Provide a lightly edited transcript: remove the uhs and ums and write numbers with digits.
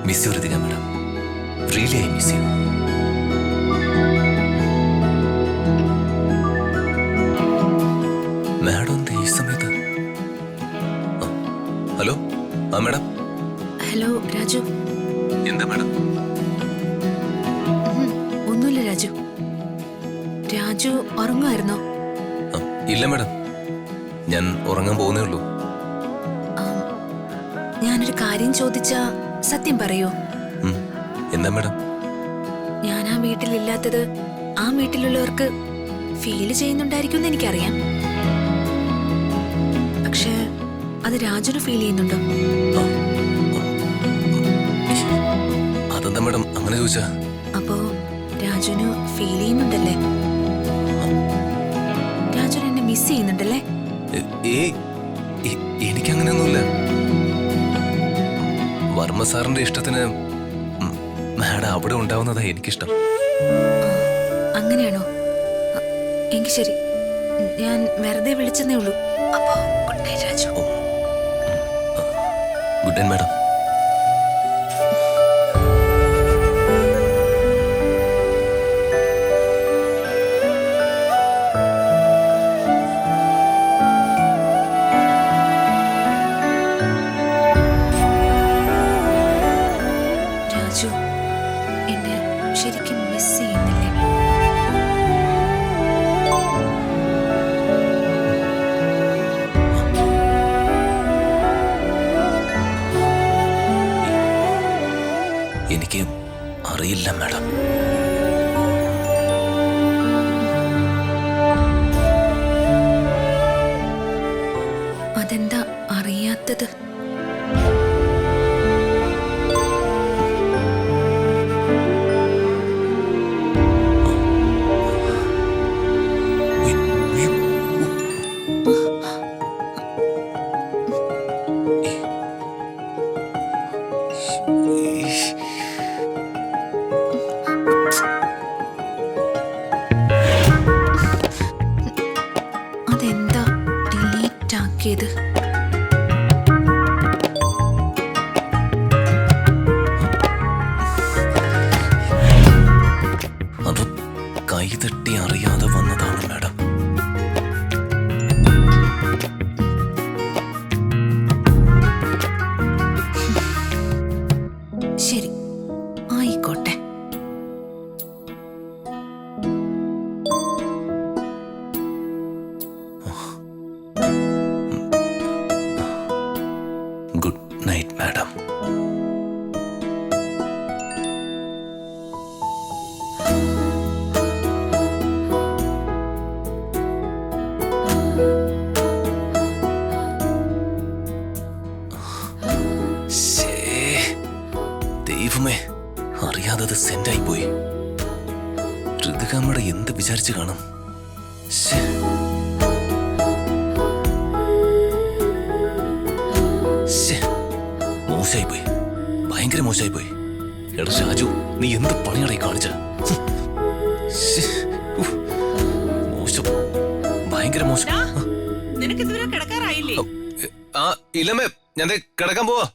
Miss you Rithika madam. Really I miss you. Madam എന്താ ഈ സമയത്ത്? ഹലോ. ആ മാഡം. ഹലോ രാജു. എന്താ മാഡം? ഒന്നുമില്ല രാജു. രാജു ഉറങ്ങുമായിരുന്നോ? ഇല്ല മാഡം, ഞാൻ ഉറങ്ങാൻ പോകുന്നേ ഉള്ളൂ. ഞാനൊരു കാര്യം ചോദിച്ചാ സത്യം പറയോ? എന്താ മാഡം? ഞാൻ ആ വീട്ടിലില്ലാത്തത് ആ വീട്ടിലുള്ളവർക്ക് ഫീൽ ചെയ്യുന്നുണ്ടായിരിക്കും എന്ന് എനിക്കറിയാം. പക്ഷെ അത് രാജുന് ഫീൽ ചെയ്യുന്നുണ്ടോ? അതെന്താ മാഡം അങ്ങനെ ചോദിച്ചാ? അപ്പോ രാജുന് ഫീൽ ചെയ്യുന്നുണ്ടല്ലേ? രാജുന് എന്നെ മിസ് ചെയ്യുന്നുണ്ടല്ലേ? എനിക്കങ്ങനെയൊന്നുമില്ല. വർമ്മ സാറിന്റെ ഇഷ്ടത്തിന് മാഡം അവിടെ ഉണ്ടാവുന്നതാ എനിക്കിഷ്ടം. അങ്ങനെയാണോ? എങ്കിൽ ശരി, ഞാൻ വെറുതെ വിളിച്ചെന്നേ ഉള്ളൂ. അപ്പോ good night Raju. Good night madam. Raju എന്നെ ശരിക്കും മിസ് ചെയ്യുന്നില്ലേ? എനിക്ക് അറിയില്ല മാഡം. അതെന്താ അറിയാത്തത്? അതെന്താ ഡിലീറ്റ് ആക്കിയത്? അത് കൈതട്ടി അറിയാതെ വന്നതാണ് മാഡം. ശരി, ആയിക്കോട്ടെ. Good night madam. ദൈവമേ, അറിയാതെ സെൻഡായി പോയി. ഋതികാമ്മയുടെ എന്ത് വിചാരിച്ചു കാണും? മോശമായി പോയി, ഭയങ്കര മോശമായി പോയി. എടാ ഷാജു, നീ എന്ത് പണിയാടാ ഈ കാണിച്ച? മോശം, ഭയങ്കര മോശം. നിനക്ക് ഇതുവരെ കിടക്കാറായില്ലേ? ഇല്ലമ്മേ, ഞാൻ കിടക്കാൻ പോവാ.